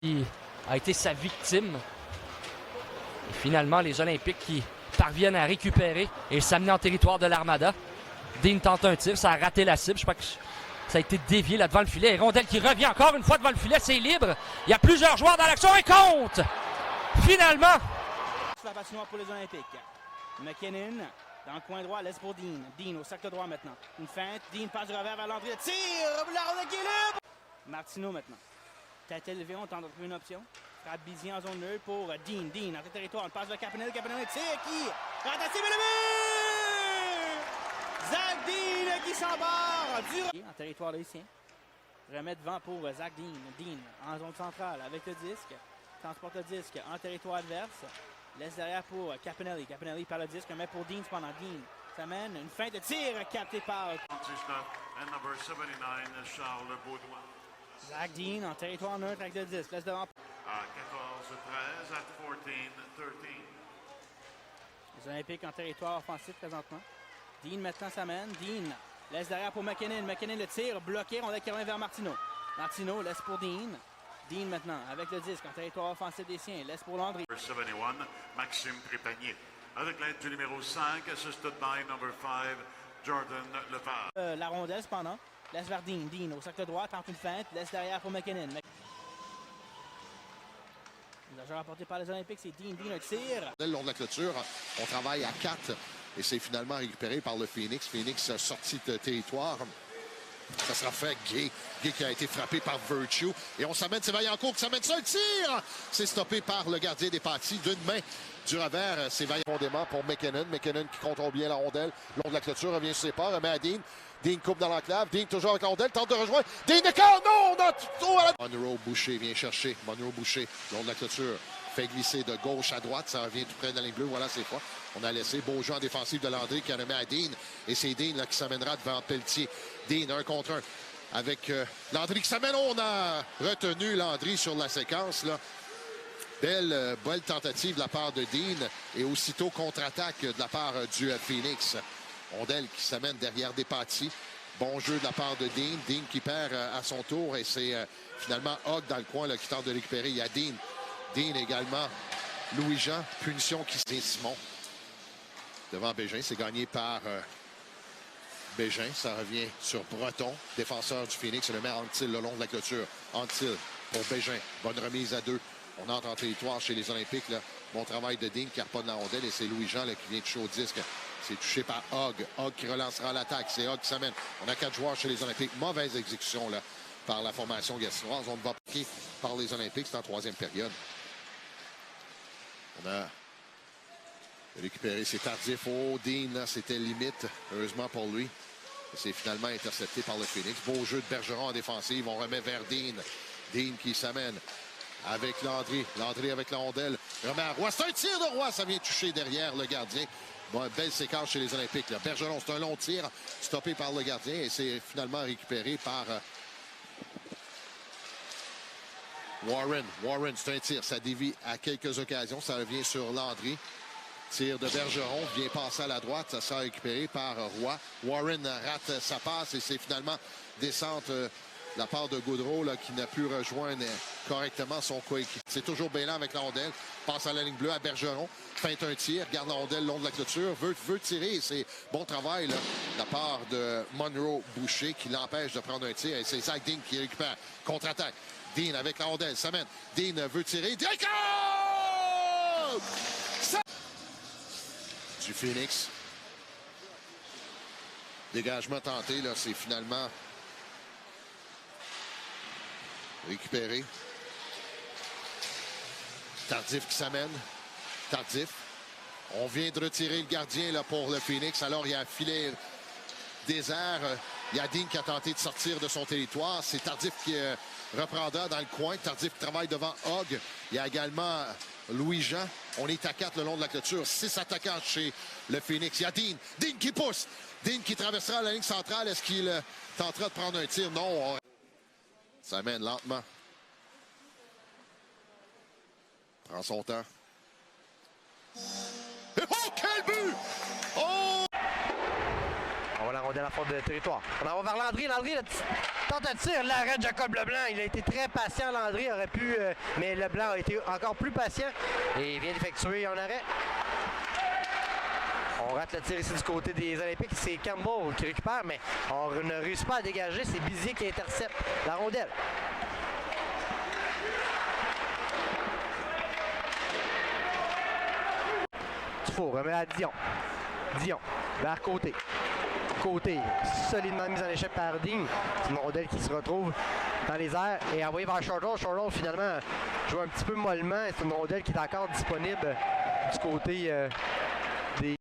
qui a été sa victime. Et finalement, les Olympiques qui parviennent à récupérer et s'amener en territoire de l'Armada. Dean tente un tir, ça a raté la cible. Je crois que ça a été dévié là devant le filet. Et Rondelle qui revient encore une fois devant le filet, c'est libre. Il y a plusieurs joueurs dans l'action et compte! Finalement! La patinoire pour les Olympiques. McKinnon dans le coin droit, laisse pour Dean. Dean au cercle droit maintenant. Une feinte, Dean passe du revers vers l'entrée. Tire! La rondelle qui est libre! Martineau maintenant. Tête élevée, on tente de trouver une option. Frappe Bizier en zone neutre pour Dean. Dean dans le territoire, on passe de Caponelli. Caponelli tire qui? Ratacé, mais le but! Zach Dean qui s'embarre du... En territoire haïtien. Remet devant pour Zach Dean. Dean en zone centrale avec le disque. Transporte le disque en territoire adverse. Laisse derrière pour Caponelli. Caponelli par le disque, remet pour Dean cependant. Dean s'amène. Une feinte de tir captée par... Zach Dean en territoire neutre avec le disque. Laisse devant. À 14-13, à 14-13. Les Olympiques en territoire offensif présentement. Dean maintenant s'amène. Dean laisse derrière pour McKinnon. McKinnon le tire, bloqué. On a qui revient vers Martineau. Martineau laisse pour Dean. Dean maintenant avec le disque en territoire offensif des siens. Laisse pour Landry. 71, Maxime Trépanier. Avec l'aide du numéro 5, assisted by number 5, Jordan Lepage. La rondelle cependant. Laisse vers Dean. Dean au cercle droit, tente une feinte. Laisse derrière pour McKinnon. Le joueur apporté par les Olympiques, c'est Dean. Dean, un tir. Le long de la clôture, on travaille à 4 et c'est finalement récupéré par le Phoenix. Phoenix sorti de territoire. Ça sera fait Gay. Gay qui a été frappé par Virtue. Et on s'amène, c'est Vaillancourt qui s'amène ça, un tir! C'est stoppé par le gardien des Pâtis. D'une main du revers, c'est Vaillancourt pour McKinnon. McKinnon qui contrôle bien la rondelle. Le long de la clôture, revient sur ses pas, remet à Dean. Dean coupe dans l'enclave. Dean toujours avec la rondelle, tente de rejoindre. Dean décale, non! On a tout à la... Monroe Boucher vient chercher. Monroe Boucher, le long de la clôture. Fait glisser de gauche à droite. Ça revient tout près de la ligne bleue. Voilà, c'est pas. On a laissé beau jeu en défensive de Landry qui en remet à Dean. Et c'est Dean là, qui s'amènera devant Pelletier. Dean, 1 contre 1. Avec Landry qui s'amène. On a retenu Landry sur la séquence. Là. Belle tentative de la part de Dean. Et aussitôt contre-attaque de la part du Phoenix. Rondelle qui s'amène derrière des Pâtis. Bon jeu de la part de Dean. Dean qui perd à son tour. Et c'est finalement Hogg dans le coin là, qui tente de récupérer. Il y a Dean. Dean également. Louis-Jean. Punition qui se Simon. Devant Bégin. C'est gagné par Bégin. Ça revient sur Breton. Défenseur du Phoenix. Le maire Anctil le long de la clôture. Anctil pour Bégin. Bonne remise à 2. On entre en territoire chez les Olympiques. Là. Bon travail de Dean qui harponne la rondelle. Et c'est Louis-Jean qui vient toucher au disque. C'est touché par Hogg. Hogg qui relancera l'attaque. C'est Hogg qui s'amène. On a 4 joueurs chez les Olympiques. Mauvaise exécution là, par la formation gassinoise. On va piquer par les Olympiques. C'est en 3e période. On a récupéré. C'est tardif. Oh, Dean, c'était limite. Heureusement pour lui. C'est finalement intercepté par le Phoenix. Beau jeu de Bergeron en défensive. On remet vers Dean. Dean qui s'amène avec Landry. Landry avec la rondelle. Remet à Roy. C'est un tir de Roy. Ça vient toucher derrière le gardien. Bon, belle séquence chez les Olympiques. Là. Bergeron, c'est un long tir stoppé par le gardien et c'est finalement récupéré par Warren. Warren, c'est un tir. Ça dévie à quelques occasions. Ça revient sur Landry. Tir de Bergeron. Vient passer à la droite. Ça sera récupéré par Roy. Warren rate sa passe et c'est finalement descente de la part de Gaudreau là, qui n'a pu rejoindre correctement son coéquipier. C'est toujours Bélan avec la rondelle. Passe à la ligne bleue à Bergeron. Feinte un tir. Garde la rondelle le long de la clôture. Veut tirer. Et c'est bon travail là, de la part de Monroe Boucher qui l'empêche de prendre un tir. Et c'est Zach Dean qui récupère. Contre-attaque. Dean avec la rondelle. S'amène. Dean veut tirer. Direct! Du Phoenix. Dégagement tenté. Là, c'est finalement récupéré. Tardif qui s'amène. Tardif. On vient de retirer le gardien là, pour le Phoenix. Alors, il y a un filet désert. Il y a Dean qui a tenté de sortir de son territoire. C'est Tardif qui reprendra dans le coin. Tardif qui travaille devant Hogg. Il y a également Louis-Jean. On est à 4 le long de la clôture. 6 attaquants chez le Phoenix. Il y a Dean. Dean qui pousse. Dean qui traversera la ligne centrale. Est-ce qu'il tentera de prendre un tir? Non. Ça mène lentement. Prend son temps. Et oh, quel but! Oh! On va la rondelle à fond de territoire. On en va vers Landry. Landry, le tentative, l'arrêt de Jacob Leblanc. Il a été très patient, Landry aurait pu, mais Leblanc a été encore plus patient et vient d'effectuer un arrêt. On rate le tir ici du côté des Olympiques. C'est Campbell qui récupère, mais on ne réussit pas à dégager. C'est Bizier qui intercepte la rondelle. Dufour remet à Dion. Dion, vers côté. Côté, solidement mise en échec par Dean. C'est une rondelle qui se retrouve dans les airs et envoyée vers Shortall. Shortall, finalement, joue un petit peu mollement. C'est une rondelle qui est encore disponible du côté des